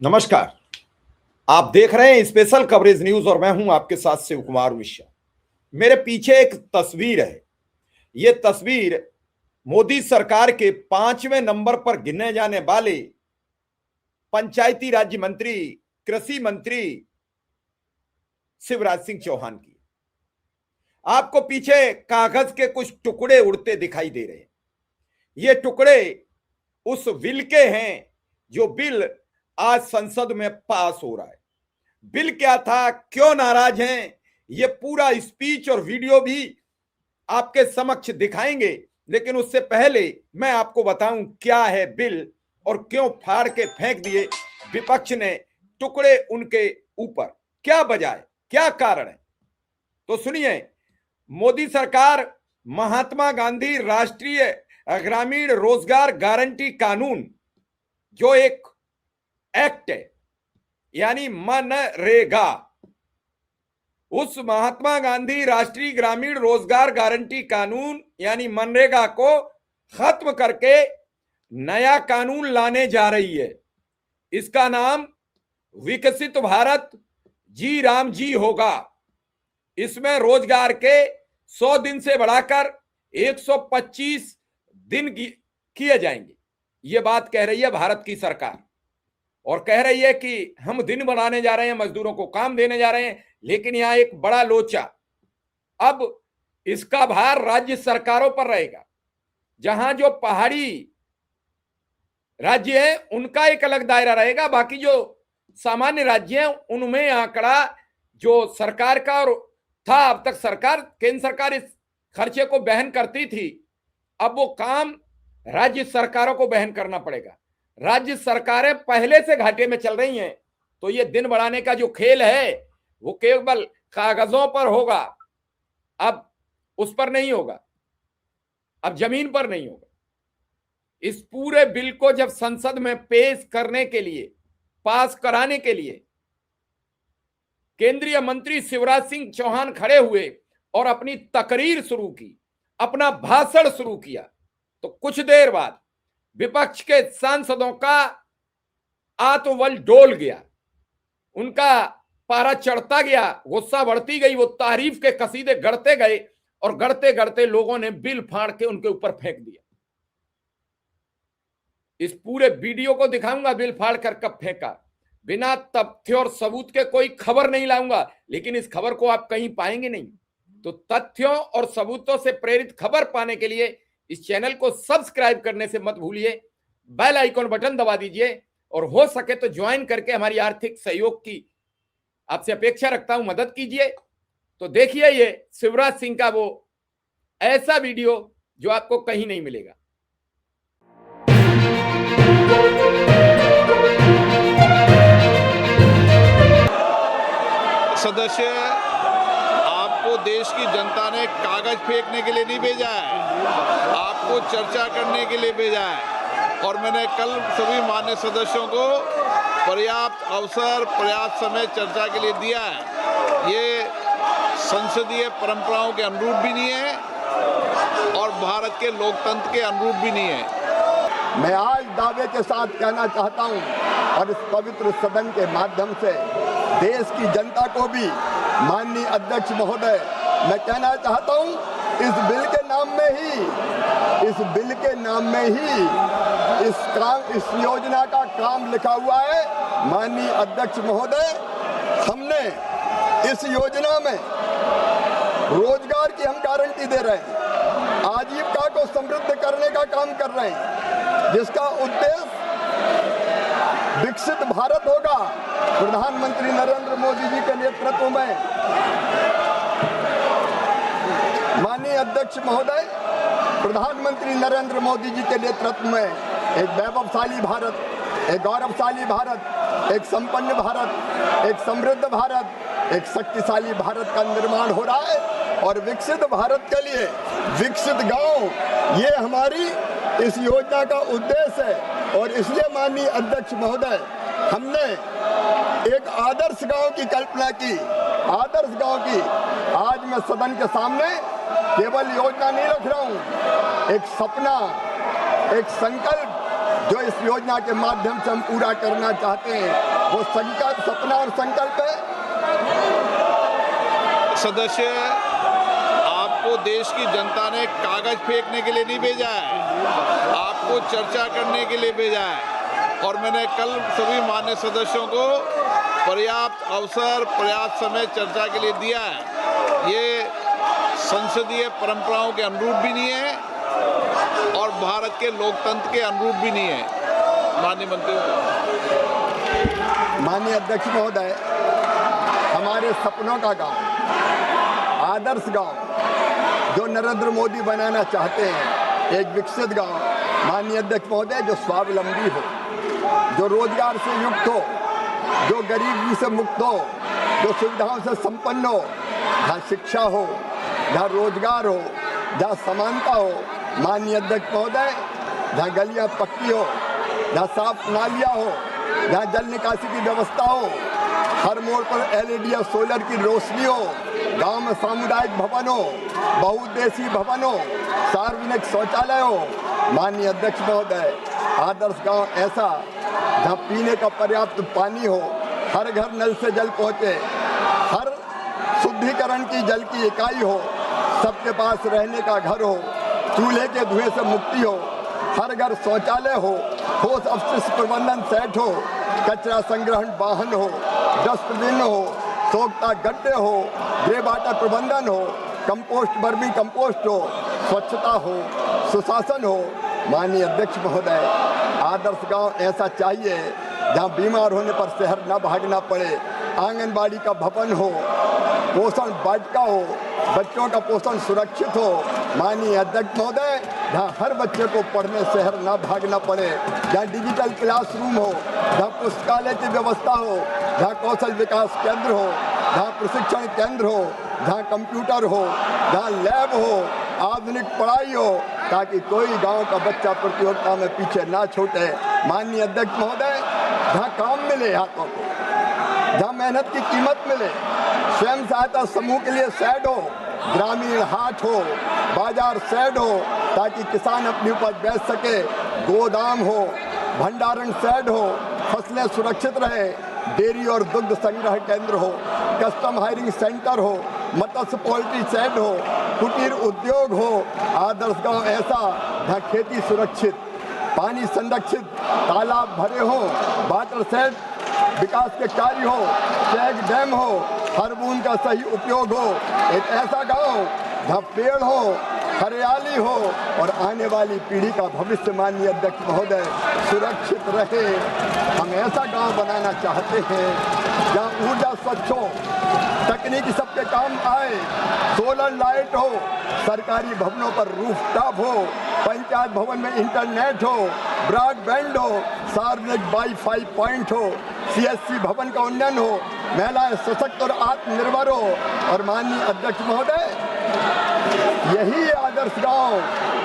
नमस्कार। आप देख रहे हैं स्पेशल कवरेज न्यूज और मैं हूं आपके साथ शिव कुमार मिश्रा। मेरे पीछे एक तस्वीर है। यह तस्वीर मोदी सरकार के 5वें नंबर पर गिने जाने वाले पंचायती राज्य मंत्री, कृषि मंत्री शिवराज सिंह चौहान की। आपको पीछे कागज के कुछ टुकड़े उड़ते दिखाई दे रहे हैं। ये टुकड़े उस बिल के हैं जो बिल आज संसद में पास हो रहा है। बिल क्या था, क्यों नाराज हैं, ये पूरा स्पीच और वीडियो भी आपके समक्ष दिखाएंगे। लेकिन उससे पहले मैं आपको बताऊं क्या है बिल और क्यों फाड़ के फेंक दिए विपक्ष ने टुकड़े उनके ऊपर, क्या वजह है, क्या कारण है। तो सुनिए, मोदी सरकार महात्मा गांधी राष्ट्रीय ग्रामीण रोजगार गारंटी कानून, जो एक एक्ट है यानी मनरेगा, उस महात्मा गांधी राष्ट्रीय ग्रामीण रोजगार गारंटी कानून यानी मनरेगा को खत्म करके नया कानून लाने जा रही है। इसका नाम विकसित भारत जी राम जी होगा। इसमें रोजगार के 100 दिन से बढ़ाकर 125 दिन किए जाएंगे। ये बात कह रही है भारत की सरकार और कह रही है कि हम दिन बढ़ाने जा रहे हैं, मजदूरों को काम देने जा रहे हैं। लेकिन यहां एक बड़ा लोचा, अब इसका भार राज्य सरकारों पर रहेगा। जहां जो पहाड़ी राज्य है उनका एक अलग दायरा रहेगा, बाकी जो सामान्य राज्य हैं उनमें आंकड़ा जो सरकार का और था, अब तक सरकार, केंद्र सरकार इस खर्चे को वहन करती थी, अब वो काम राज्य सरकारों को वहन करना पड़ेगा। राज्य सरकारें पहले से घाटे में चल रही हैं, तो ये दिन बढ़ाने का जो खेल है वो केवल कागजों पर होगा, अब उस पर नहीं होगा, अब जमीन पर नहीं होगा। इस पूरे बिल को जब संसद में पेश करने के लिए, पास कराने के लिए केंद्रीय मंत्री शिवराज सिंह चौहान खड़े हुए और अपनी तकरीर शुरू की, अपना भाषण शुरू किया, तो कुछ देर बाद विपक्ष के सांसदों का आत्मबल डोल गया, उनका पारा चढ़ता गया, गुस्सा बढ़ती गई, वो तारीफ के कसीदे गढ़ते गए और गढ़ते गढ़ते लोगों ने बिल फाड़ के उनके ऊपर फेंक दिया। इस पूरे वीडियो को दिखाऊंगा, बिल फाड़ कर कब फेंका। बिना तथ्य और सबूत के कोई खबर नहीं लाऊंगा, लेकिन इस खबर को आप कहीं पाएंगे नहीं। तो तथ्यों और सबूतों से प्रेरित खबर पाने के लिए इस चैनल को सब्सक्राइब करने से मत भूलिए, बेल आइकॉन बटन दबा दीजिए और हो सके तो ज्वाइन करके हमारी आर्थिक सहयोग की आपसे अपेक्षा रखता हूं, मदद कीजिए। तो देखिए ये शिवराज सिंह का वो ऐसा वीडियो जो आपको कहीं नहीं मिलेगा। सदस्य, आपको देश की जनता ने कागज फेंकने के लिए नहीं भेजा है, आपको चर्चा करने के लिए भेजा है। और मैंने कल सभी मान्य सदस्यों को पर्याप्त अवसर, पर्याप्त समय चर्चा के लिए दिया है। ये संसदीय परंपराओं के अनुरूप भी नहीं है और भारत के लोकतंत्र के अनुरूप भी नहीं है। मैं आज दावे के साथ कहना चाहता हूं और इस पवित्र सदन के माध्यम से देश की जनता को भी, माननीय अध्यक्ष महोदय, मैं कहना चाहता हूं, इस बिल के नाम में ही इस योजना का काम लिखा हुआ है। माननीय अध्यक्ष महोदय, हमने इस योजना में रोजगार की हम गारंटी दे रहे हैं, आजीविका को समृद्ध करने का काम कर रहे हैं, जिसका उद्देश्य विकसित भारत होगा। प्रधानमंत्री नरेंद्र मोदी जी के नेतृत्व में, माननीय अध्यक्ष महोदय, प्रधानमंत्री नरेंद्र मोदी जी के नेतृत्व में एक वैभवशाली भारत, एक गौरवशाली भारत, एक संपन्न भारत, एक समृद्ध भारत, एक शक्तिशाली भारत का निर्माण हो रहा है। और विकसित भारत के लिए विकसित गांव, ये हमारी इस योजना का उद्देश्य है। और इसलिए माननीय अध्यक्ष महोदय, हमने एक आदर्श गांव की कल्पना की, आदर्श गांव की। आज मैं सदन के सामने केवल योजना नहीं रख रहा हूं, एक सपना, एक संकल्प जो इस योजना के माध्यम से हम पूरा करना चाहते हैं, वो संकल्प, सपना और संकल्प है। सदस्य, आपको देश की जनता ने कागज फेंकने के लिए नहीं भेजा है, आपको चर्चा करने के लिए भेजा है। और मैंने कल सभी मान्य सदस्यों को पर्याप्त अवसर, पर्याप्त समय चर्चा के लिए दिया है। ये संसदीय परंपराओं के अनुरूप भी नहीं है और भारत के लोकतंत्र के अनुरूप भी नहीं है। माननीय मंत्री, माननीय अध्यक्ष महोदय, हमारे सपनों का गांव, आदर्श गांव जो नरेंद्र मोदी बनाना चाहते हैं, एक विकसित गांव, माननीय अध्यक्ष महोदय, जो स्वावलंबी हो, जो रोजगार से युक्त हो, जो गरीबी से मुक्त हो, जो सुविधाओं से संपन्न हो, जहाँ शिक्षा हो, जहाँ रोजगार हो, जहाँ समानता हो। माननीय अध्यक्ष महोदय, जहाँ गलियाँ पक्की हो, जहाँ साफ नालियाँ हो, जहाँ जल निकासी की व्यवस्था हो, हर मोड़ पर LED और सोलर की रोशनी हो, गांव में सामुदायिक भवन हो, बहुउद्देशीय भवन हो, सार्वजनिक शौचालय हो। माननीय अध्यक्ष महोदय, आदर्श गांव ऐसा जहाँ पीने का पर्याप्त पानी हो, हर घर नल से जल पहुँचे, हर शुद्धिकरण की जल की इकाई हो, सबके पास रहने का घर हो, चूल्हे के धुएं से मुक्ति हो, हर घर शौचालय हो, ठोस अपशिष्ट प्रबंधन सेट हो, कचरा संग्रहण वाहन हो, डस्टबिन हो, सोखता गड्ढे हो, ग्रे वाटर प्रबंधन हो, कंपोस्ट, वर्मी कंपोस्ट हो, स्वच्छता हो, सुशासन हो। माननीय अध्यक्ष महोदय, आदर्श गांव ऐसा चाहिए जहां बीमार होने पर शहर न भागना पड़े, आंगनबाड़ी का भवन हो, पोषण वाटिका हो, बच्चों का पोषण सुरक्षित हो। माननीय अध्यक्ष महोदय, जहाँ हर बच्चे को पढ़ने शहर न भागना पड़े, जहाँ डिजिटल क्लासरूम हो, जहाँ पुस्तकालय की व्यवस्था हो, जहाँ कौशल विकास केंद्र हो, जहाँ प्रशिक्षण केंद्र हो, जहाँ कंप्यूटर हो, जहाँ लैब हो, आधुनिक पढ़ाई हो, ताकि कोई गांव का बच्चा प्रतियोगिता में पीछे ना छूटे। माननीय अध्यक्ष महोदय, जहाँ काम मिले हाथों को, जहाँ मेहनत की कीमत मिले, स्वयं सहायता समूह के लिए शेड हो, ग्रामीण हाट हो, बाजार शेड हो, ताकि किसान अपनी उपज बेच सके, गोदाम हो, भंडारण शेड हो, फसलें सुरक्षित रहे, डेयरी और दुग्ध संग्रह केंद्र हो, कस्टम हायरिंग सेंटर हो, मत्स्य पोल्ट्री शेड हो, कुटीर उद्योग हो। आदर्श गांव ऐसा जहाँ खेती सुरक्षित, पानी संरक्षित, तालाब भरे हो, वाटर शेड विकास के कार्य हो, चेक डैम हो, हर बूंद का सही उपयोग हो। एक ऐसा गांव जहाँ पेड़ हो, हरियाली हो और आने वाली पीढ़ी का भविष्य, माननीय अध्यक्ष महोदय, सुरक्षित रहे। हम ऐसा गांव बनाना चाहते हैं जहाँ ऊर्जा स्वच्छ हो, तकनीकी सबके काम आए, सोलर लाइट हो, सरकारी भवनों पर रूफटॉप हो, पंचायत भवन में इंटरनेट हो, ब्रॉडबैंड हो, सार्वजनिक वाईफाई पॉइंट हो, CSC भवन का उन्नयन हो, महिलाएं सशक्त और आत्मनिर्भर हो। और माननीय अध्यक्ष महोदय, यही आदर्श गांव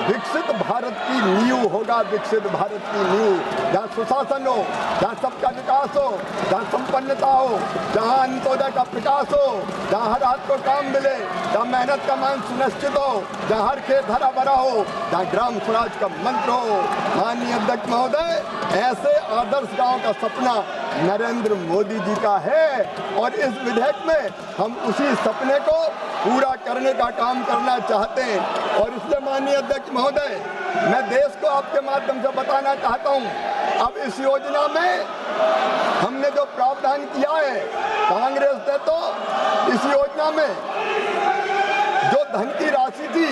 विकसित भारत की नींव होगा, विकसित भारत की नींव, जहाँ सुशासन हो, जहाँ सबका विकास हो, जहाँ संपन्नता हो, जहाँ अंत्योदय का प्रकाश हो, जहाँ हर हाथ को काम मिले, जहाँ मेहनत का मान सुनिश्चित हो, जहाँ हर खेत हरा भरा हो, जहाँ ग्राम स्वराज का मंत्र हो। माननीय अध्यक्ष महोदय, ऐसे आदर्श गांव का सपना नरेंद्र मोदी जी का है और इस विधेयक में हम उसी सपने को पूरा करने का काम करना चाहते हैं। और इसलिए माननीय अध्यक्ष महोदय, मैं देश को आपके माध्यम से बताना चाहता हूं, अब इस योजना में हमने जो प्रावधान किया है, कांग्रेस ने तो इस योजना में जो धन की राशि थी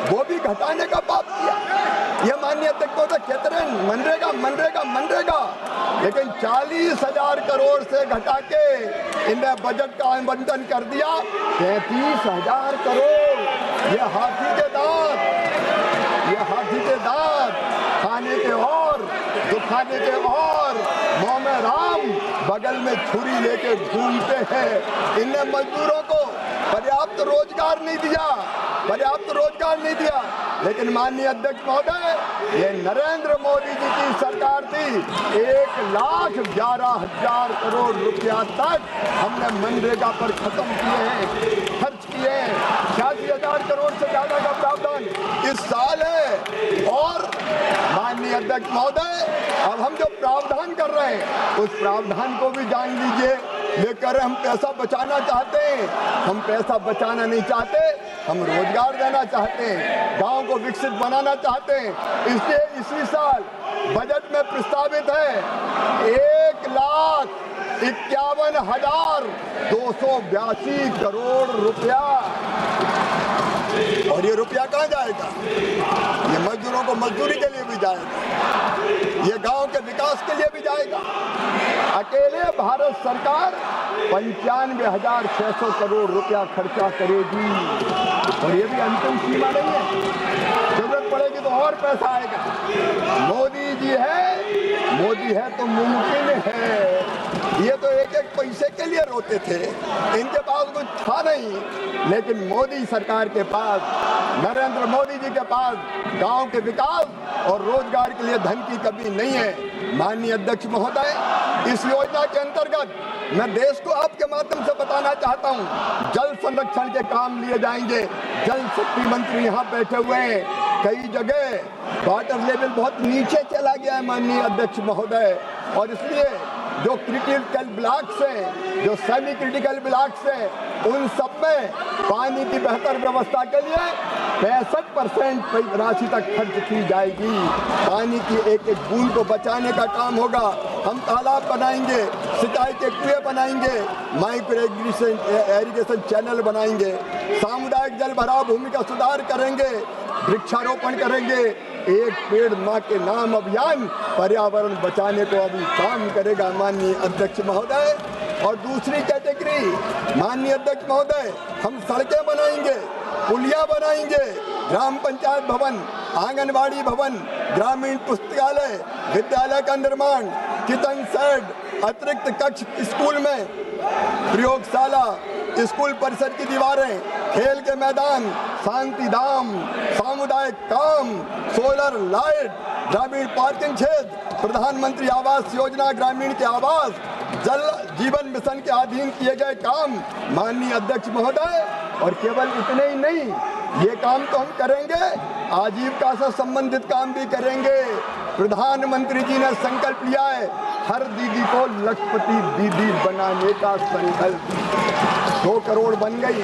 वो भी घटाने का पाप किया। ये माननीय अध्यक्ष महोदय कहते रहे मनरेगा मनरेगा मनरेगा, लेकिन 40,000 करोड़ से घटा के इन्हें बजट का आवंटन कर दिया 33,000 करोड़। ये हाथी के दांत, ये हाथी के दांत, खाने के और दुखाने के और, मुंह में राम बगल में छुरी लेके घूमते हैं। इन्हें मजदूरों को पर्याप्त रोजगार नहीं दिया, पर्याप्त रोजगार नहीं दिया। लेकिन माननीय अध्यक्ष महोदय, ये नरेंद्र मोदी जी की सरकार थी, 1,11,000 करोड़ रुपया तक हमने मनरेगा पर खत्म किए हैं। हर खर्च किए हैं, 86,000 करोड़ से ज्यादा का प्रावधान इस साल है। और माननीय अध्यक्ष महोदय, अब हम जो प्रावधान कर रहे हैं उस प्रावधान को भी जान लीजिए। लेकर हम पैसा बचाना चाहते हैं, हम पैसा बचाना नहीं चाहते, हम रोजगार देना चाहते हैं, गांव को विकसित बनाना चाहते हैं। इसलिए इसी साल बजट में प्रस्तावित है 1,51,282 करोड़ रुपया। और ये रुपया कहाँ जाएगा? ये मजदूरों को मजदूरी के लिए भी जाएगा, ये गांव के विकास के लिए भी जाएगा। अकेले भारत सरकार 95,600 करोड़ रुपया खर्चा करेगी। और ये भी अंतिम सीमा नहीं है, जरूरत पड़ेगी तो और पैसा आएगा। मोदी जी है तो मुमकिन है। ये तो एक एक पैसे के लिए रोते थे, इनके पास कुछ था नहीं, लेकिन मोदी सरकार के पास, नरेंद्र मोदी जी के पास गांव के विकास और रोजगार के लिए धन की कमी नहीं है। माननीय अध्यक्ष महोदय, इस योजना के अंतर्गत मैं देश को आपके माध्यम से बताना चाहता हूं, जल संरक्षण के काम लिए जाएंगे। जल शक्ति मंत्री यहाँ बैठे हुए हैं, कई जगह वाटर लेवल बहुत नीचे चला गया है माननीय अध्यक्ष महोदय, और इसलिए जो क्रिटिकल ब्लॉक्स हैं, जो सेमी क्रिटिकल ब्लॉक्स हैं, उन सब में पानी की बेहतर व्यवस्था के लिए 65% राशि तक खर्च की जाएगी। पानी की एक एक बूंद को बचाने का काम होगा। हम तालाब बनाएंगे, सिंचाई के कुएं बनाएंगे, माइक्रो इरिगेशन चैनल बनाएंगे, सामुदायिक जल भराव भूमि का सुधार करेंगे, वृक्षारोपण करेंगे। एक पेड़ माँ के नाम अभियान पर्यावरण बचाने को अभी काम करेगा माननीय अध्यक्ष महोदय। और दूसरी कैटेगरी माननीय अध्यक्ष महोदय, हम सड़कें बनाएंगे, पुलिया बनाएंगे, ग्राम पंचायत भवन, आंगनबाड़ी भवन, ग्रामीण पुस्तकालय, विद्यालय का निर्माण, किचन शेड, अतिरिक्त कक्ष स्कूल में, प्रयोगशाला, स्कूल परिसर की दीवारें, खेल के मैदान, शांति धाम, सामुदायिक काम, सोलर लाइट, ग्रामीण पार्किंग क्षेत्र, प्रधानमंत्री आवास योजना ग्रामीण के आवास, जल जीवन मिशन के अधीन किए गए काम माननीय अध्यक्ष महोदय। और केवल इतने ही नहीं, ये काम तो हम करेंगे, आजीविका से संबंधित काम भी करेंगे। प्रधानमंत्री जी ने संकल्प लिया है हर दीदी को लखपति दीदी बनाने का संकल्प। 2 करोड़ बन गई,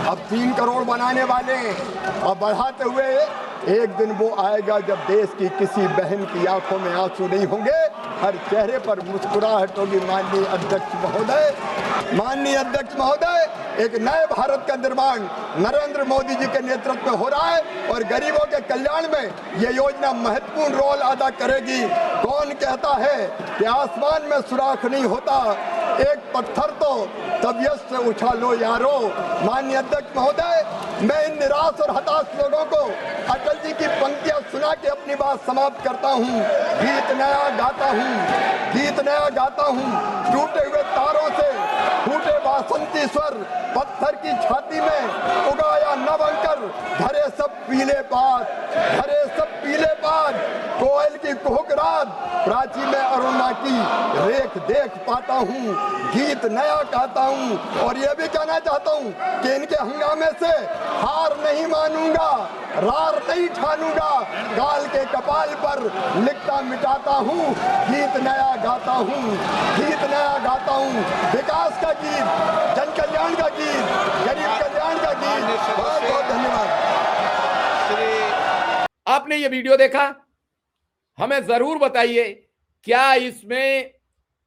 अब 3 करोड़ बनाने वाले हैं, और बढ़ाते हुए एक दिन वो आएगा जब देश की किसी बहन की आंखों में आंसू नहीं होंगे, हर चेहरे पर मुस्कुराहट होगी। माननीय अध्यक्ष महोदय, माननीय अध्यक्ष महोदय, एक नए भारत का निर्माण नरेंद्र मोदी जी के नेतृत्व में हो रहा है, और गरीबों के कल्याण में ये योजना महत्वपूर्ण रोल अदा करेगी। कौन कहता है कि आसमान में सुराख नहीं होता, एक पत्थर तो तबीयत से उछालो यारो। माननीय अध्यक्ष महोदय, मैं इन निराश और हताश लोगों को अटल जी की पंक्तियां सुना के अपनी बात समाप्त करता हूँ। गीत नया गाता हूँ, गीत नया गाता हूँ, टूटे हुए तारों से फूटे बासंती स्वर, पत्थर की छाती में उगाया नव अंकर, धरे सब पीले पात, धरे सब पीले पात, कोयल की कुहुक रात, प्राची में अरुणा की रेख देख पाता हूँ, गीत नया गाता हूँ। और ये भी कहना चाहता हूँ कि इनके हंगामे से हार नहीं मानूंगा, रार नहीं ठानूंगा, काल के कपाल पर लिखता मिटाता हूँ, गीत नया गाता हूँ, गीत नया गाता हूँ। विकास का गीत, जन कल्याण का गीत, गरीब कल्याण का गीत। बहुत बहुत धन्यवाद। आपने ये वीडियो देखा? हमें जरूर बताइए, क्या इसमें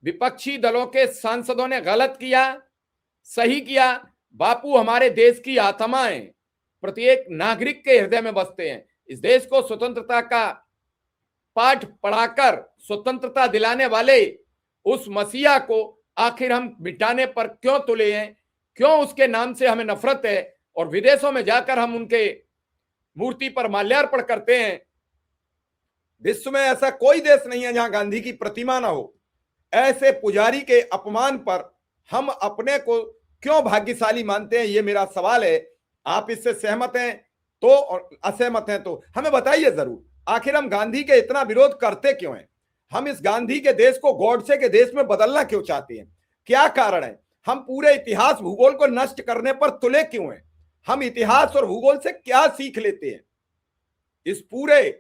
विपक्षी दलों के सांसदों ने गलत किया, सही किया? बापू हमारे देश की आत्माएं प्रत्येक नागरिक के हृदय में बसते हैं। इस देश को स्वतंत्रता का पाठ पढ़ाकर स्वतंत्रता दिलाने वाले उस मसीहा को आखिर हम मिटाने पर क्यों तुले हैं? क्यों उसके नाम से हमें नफरत है और विदेशों में जाकर हम उनके मूर्ति पर माल्यार्पण करते हैं? विश्व में ऐसा कोई देश नहीं है जहां गांधी की प्रतिमा ना हो। ऐसे पुजारी के अपमान पर हम अपने को क्यों भाग्यशाली मानते हैं? ये मेरा सवाल है। आप इससे सहमत हैं तो, और असहमत हैं तो हमें बताइए जरूर। आखिर हम गांधी के इतना विरोध करते क्यों हैं? हम इस गांधी के देश को गॉडसे के देश में बदलना क्यों चाहते हैं? क्या कारण है? हम पूरे इतिहास भूगोल को नष्ट करने पर तुले क्यों हैं? हम इतिहास और भूगोल से क्या सीख लेते हैं? इस पूरे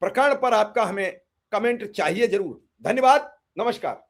प्रकरण पर आपका हमें कमेंट चाहिए जरूर। धन्यवाद, नमस्कार।